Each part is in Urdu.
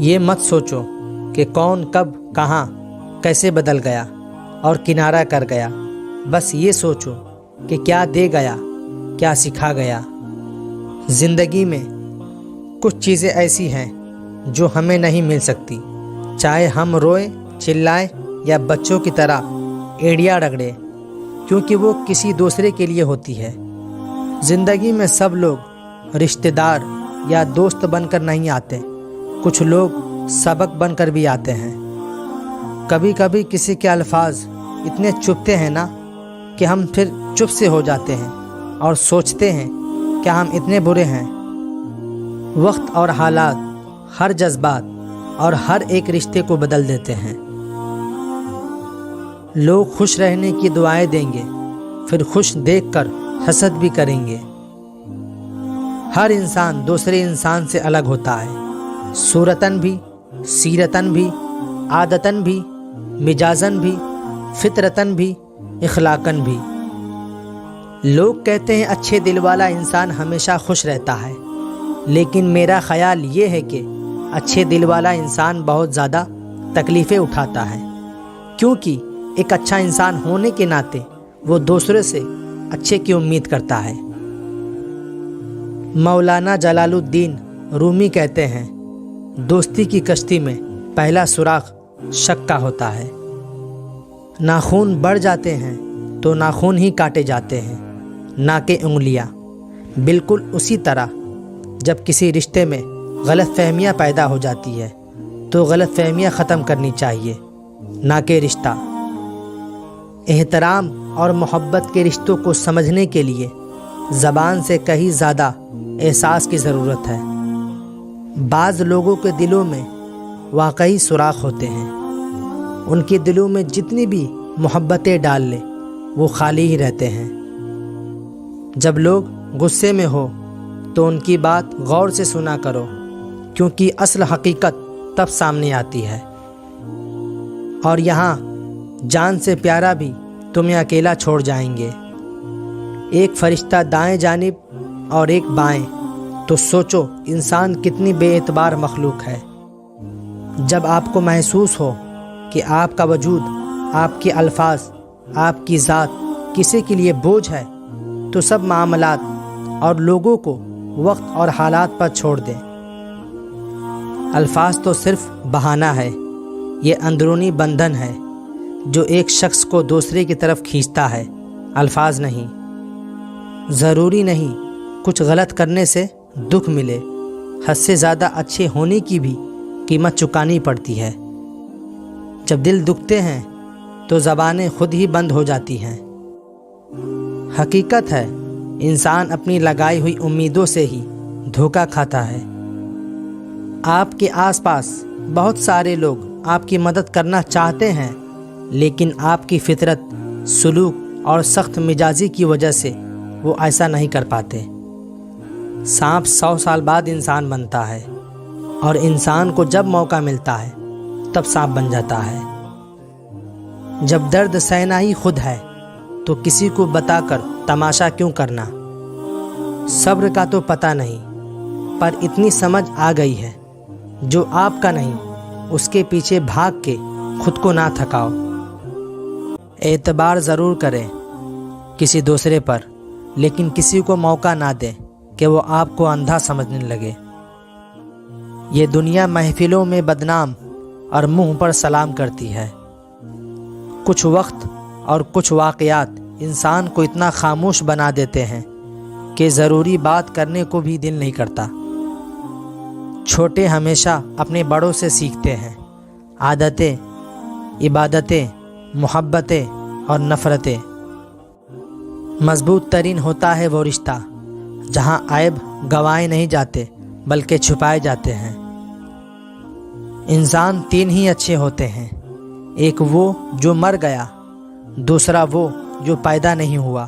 یہ مت سوچو کہ کون کب کہاں کیسے بدل گیا اور کنارہ کر گیا، بس یہ سوچو کہ کیا دے گیا، کیا سکھا گیا۔ زندگی میں کچھ چیزیں ایسی ہیں جو ہمیں نہیں مل سکتی، چاہے ہم روئیں، چلائیں یا بچوں کی طرح ایڑیاں رگڑیں، کیونکہ وہ کسی دوسرے کے لیے ہوتی ہے۔ زندگی میں سب لوگ رشتہ دار یا دوست بن کر نہیں آتے، کچھ لوگ سبق بن کر بھی آتے ہیں۔ کبھی کبھی کسی کے الفاظ اتنے چبھتے ہیں نا کہ ہم پھر چپ سے ہو جاتے ہیں اور سوچتے ہیں کیا ہم اتنے برے ہیں۔ وقت اور حالات ہر جذبات اور ہر ایک رشتے کو بدل دیتے ہیں۔ لوگ خوش رہنے کی دعائیں دیں گے، پھر خوش دیکھ کر حسد بھی کریں گے۔ ہر انسان دوسرے انسان سے الگ ہوتا ہے، صورتاً بھی، سیرتاً بھی، عادتاً بھی، مزاجاً بھی، فطرتاً بھی، اخلاقاً بھی۔ لوگ کہتے ہیں اچھے دل والا انسان ہمیشہ خوش رہتا ہے، لیکن میرا خیال یہ ہے کہ اچھے دل والا انسان بہت زیادہ تکلیفیں اٹھاتا ہے، کیونکہ ایک اچھا انسان ہونے کے ناطے وہ دوسرے سے اچھے کی امید کرتا ہے۔ مولانا جلال الدین رومی کہتے ہیں، دوستی کی کشتی میں پہلا سوراخ شک کا ہوتا ہے۔ ناخون بڑھ جاتے ہیں تو ناخون ہی کاٹے جاتے ہیں، نہ کہ انگلیاں۔ بالکل اسی طرح جب کسی رشتے میں غلط فہمیاں پیدا ہو جاتی ہے تو غلط فہمیاں ختم کرنی چاہیے، نہ کہ رشتہ۔ احترام اور محبت کے رشتوں کو سمجھنے کے لیے زبان سے کہیں زیادہ احساس کی ضرورت ہے۔ بعض لوگوں کے دلوں میں واقعی سوراخ ہوتے ہیں، ان کے دلوں میں جتنی بھی محبتیں ڈال لیں وہ خالی ہی رہتے ہیں۔ جب لوگ غصے میں ہو تو ان کی بات غور سے سنا کرو، کیونکہ اصل حقیقت تب سامنے آتی ہے۔ اور یہاں جان سے پیارا بھی تمہیں اکیلا چھوڑ جائیں گے، ایک فرشتہ دائیں جانب اور ایک بائیں، تو سوچو انسان کتنی بے اعتبار مخلوق ہے۔ جب آپ کو محسوس ہو کہ آپ کا وجود، آپ کے الفاظ، آپ کی ذات کسی کے لیے بوجھ ہے، تو سب معاملات اور لوگوں کو وقت اور حالات پر چھوڑ دیں۔ الفاظ تو صرف بہانہ ہے، یہ اندرونی بندھن ہے جو ایک شخص کو دوسرے کی طرف کھینچتا ہے، الفاظ نہیں۔ ضروری نہیں کچھ غلط کرنے سے دکھ ملے، حد سے زیادہ اچھے ہونے کی بھی قیمت چکانی پڑتی ہے۔ جب دل دکھتے ہیں تو زبانیں خود ہی بند ہو جاتی ہیں۔ حقیقت ہے انسان اپنی لگائی ہوئی امیدوں سے ہی دھوکہ کھاتا ہے۔ آپ کے آس پاس بہت سارے لوگ آپ کی مدد کرنا چاہتے ہیں، لیکن آپ کی فطرت، سلوک اور سخت مزاجی کی وجہ سے وہ ایسا نہیں کر پاتے۔ سانپ 100 سال بعد انسان بنتا ہے، اور انسان کو جب موقع ملتا ہے تب سانپ بن جاتا ہے۔ جب درد سہنا ہی خود ہے تو کسی کو بتا کر تماشا کیوں کرنا؟ صبر کا تو پتہ نہیں، پر اتنی سمجھ آ گئی ہے، جو آپ کا نہیں اس کے پیچھے بھاگ کے خود کو نہ تھکاؤ۔ اعتبار ضرور کریں کسی دوسرے پر، لیکن کسی کو موقع نہ دیں کہ وہ آپ کو اندھا سمجھنے لگے۔ یہ دنیا محفلوں میں بدنام اور منہ پر سلام کرتی ہے۔ کچھ وقت اور کچھ واقعات انسان کو اتنا خاموش بنا دیتے ہیں کہ ضروری بات کرنے کو بھی دل نہیں کرتا۔ چھوٹے ہمیشہ اپنے بڑوں سے سیکھتے ہیں، عادتیں، عبادتیں، محبتیں اور نفرتیں۔ مضبوط ترین ہوتا ہے وہ رشتہ جہاں عیب گوائے نہیں جاتے بلکہ چھپائے جاتے ہیں۔ انسان 3 ہی اچھے ہوتے ہیں، ایک وہ جو مر گیا، دوسرا وہ جو پیدا نہیں ہوا،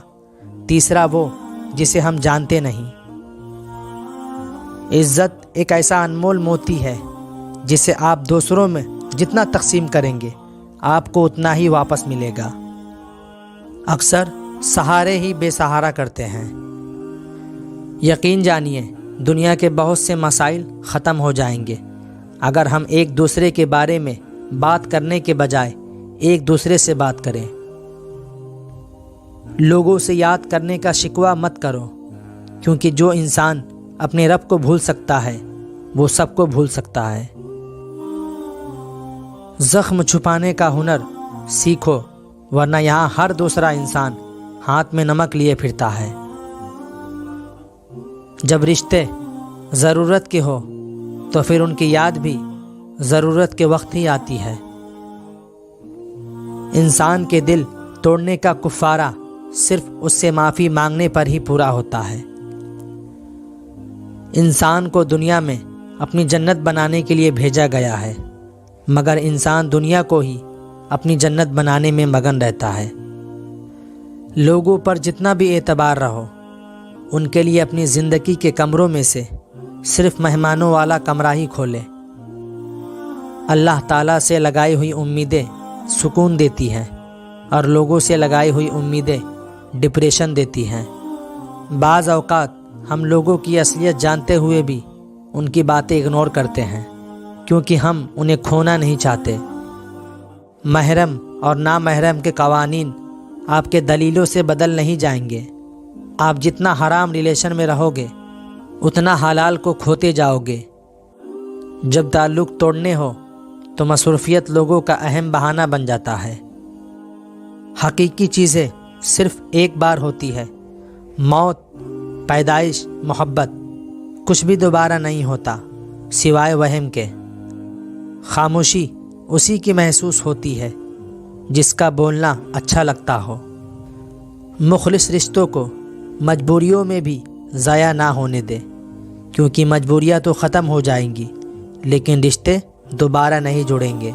تیسرا وہ جسے ہم جانتے نہیں۔ عزت ایک ایسا انمول موتی ہے جسے آپ دوسروں میں جتنا تقسیم کریں گے آپ کو اتنا ہی واپس ملے گا۔ اکثر سہارے ہی بے سہارا کرتے ہیں۔ یقین جانیے دنیا کے بہت سے مسائل ختم ہو جائیں گے اگر ہم ایک دوسرے کے بارے میں بات کرنے کے بجائے ایک دوسرے سے بات کریں۔ لوگوں سے یاد کرنے کا شکوہ مت کرو، کیونکہ جو انسان اپنے رب کو بھول سکتا ہے وہ سب کو بھول سکتا ہے۔ زخم چھپانے کا ہنر سیکھو، ورنہ یہاں ہر دوسرا انسان ہاتھ میں نمک لیے پھرتا ہے۔ جب رشتے ضرورت کے ہو تو پھر ان کی یاد بھی ضرورت کے وقت ہی آتی ہے۔ انسان کے دل توڑنے کا کفارہ صرف اس سے معافی مانگنے پر ہی پورا ہوتا ہے۔ انسان کو دنیا میں اپنی جنت بنانے کے لیے بھیجا گیا ہے، مگر انسان دنیا کو ہی اپنی جنت بنانے میں مگن رہتا ہے۔ لوگوں پر جتنا بھی اعتبار رہو، ان کے لیے اپنی زندگی کے کمروں میں سے صرف مہمانوں والا کمرہ ہی کھولے۔ اللہ تعالیٰ سے لگائی ہوئی امیدیں سکون دیتی ہیں، اور لوگوں سے لگائی ہوئی امیدیں ڈپریشن دیتی ہیں۔ بعض اوقات ہم لوگوں کی اصلیت جانتے ہوئے بھی ان کی باتیں اگنور کرتے ہیں، کیونکہ ہم انہیں کھونا نہیں چاہتے۔ محرم اور نامحرم کے قوانین آپ کے دلیلوں سے بدل نہیں جائیں گے۔ آپ جتنا حرام ریلیشن میں رہو گے اتنا حلال کو کھوتے جاؤ گے۔ جب تعلق توڑنے ہو تو مصروفیت لوگوں کا اہم بہانہ بن جاتا ہے۔ حقیقی چیزیں صرف ایک بار ہوتی ہے، موت، پیدائش، محبت، کچھ بھی دوبارہ نہیں ہوتا سوائے وہم کے۔ خاموشی اسی کی محسوس ہوتی ہے جس کا بولنا اچھا لگتا ہو۔ مخلص رشتوں کو مجبوریوں میں بھی ضائع نہ ہونے دے، کیونکہ مجبوریاں تو ختم ہو جائیں گی لیکن رشتے دوبارہ نہیں جڑیں گے۔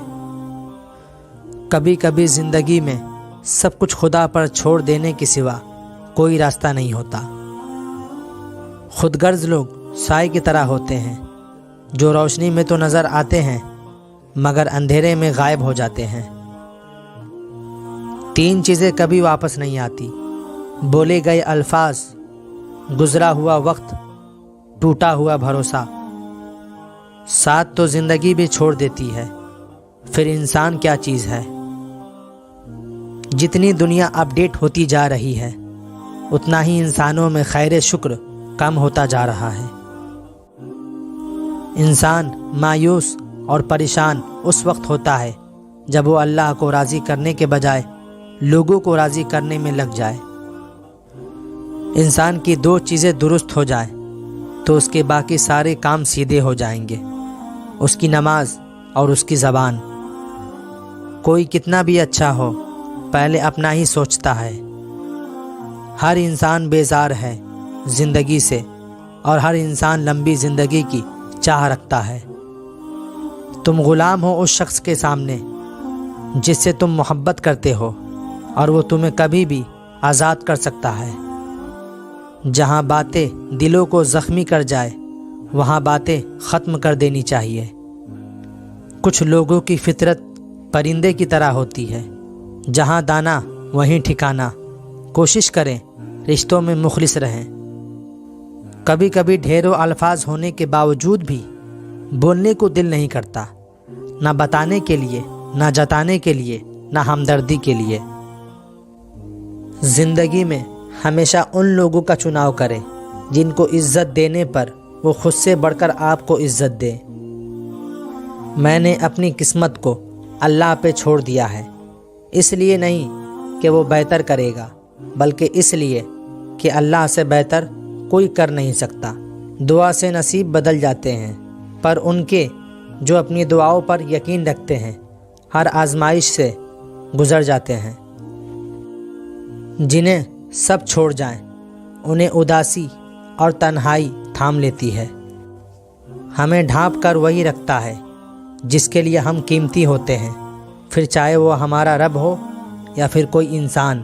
کبھی کبھی زندگی میں سب کچھ خدا پر چھوڑ دینے کے سوا کوئی راستہ نہیں ہوتا۔ خود غرض لوگ سائے کی طرح ہوتے ہیں، جو روشنی میں تو نظر آتے ہیں مگر اندھیرے میں غائب ہو جاتے ہیں۔ 3 چیزیں کبھی واپس نہیں آتی: بولے گئے الفاظ، گزرا ہوا وقت، ٹوٹا ہوا بھروسہ۔ ساتھ تو زندگی بھی چھوڑ دیتی ہے، پھر انسان کیا چیز ہے؟ جتنی دنیا اپڈیٹ ہوتی جا رہی ہے اتنا ہی انسانوں میں خیر شکر کم ہوتا جا رہا ہے۔ انسان مایوس اور پریشان اس وقت ہوتا ہے جب وہ اللہ کو راضی کرنے کے بجائے لوگوں کو راضی کرنے میں لگ جائے۔ انسان کی 2 چیزیں درست ہو جائیں تو اس کے باقی سارے کام سیدھے ہو جائیں گے: اس کی نماز اور اس کی زبان۔ کوئی کتنا بھی اچھا ہو پہلے اپنا ہی سوچتا ہے۔ ہر انسان بیزار ہے زندگی سے، اور ہر انسان لمبی زندگی کی چاہ رکھتا ہے۔ تم غلام ہو اس شخص کے سامنے جس سے تم محبت کرتے ہو، اور وہ تمہیں کبھی بھی آزاد کر سکتا ہے۔ جہاں باتیں دلوں کو زخمی کر جائے وہاں باتیں ختم کر دینی چاہیے۔ کچھ لوگوں کی فطرت پرندے کی طرح ہوتی ہے، جہاں دانا وہیں ٹھکانا۔ کوشش کریں رشتوں میں مخلص رہیں۔ کبھی کبھی ڈھیروں الفاظ ہونے کے باوجود بھی بولنے کو دل نہیں کرتا، نہ بتانے کے لیے، نہ جتانے کے لیے، نہ ہمدردی کے لیے۔ زندگی میں ہمیشہ ان لوگوں کا چناؤ کریں جن کو عزت دینے پر وہ خود سے بڑھ کر آپ کو عزت دیں۔ میں نے اپنی قسمت کو اللہ پہ چھوڑ دیا ہے، اس لیے نہیں کہ وہ بہتر کرے گا، بلکہ اس لیے کہ اللہ سے بہتر کوئی کر نہیں سکتا۔ دعا سے نصیب بدل جاتے ہیں، پر ان کے جو اپنی دعاؤں پر یقین رکھتے ہیں ہر آزمائش سے گزر جاتے ہیں۔ جنہیں سب چھوڑ جائیں انہیں اداسی اور تنہائی تھام لیتی ہے۔ ہمیں ڈھانپ کر وہی رکھتا ہے جس کے لیے ہم قیمتی ہوتے ہیں، پھر چاہے وہ ہمارا رب ہو یا پھر کوئی انسان۔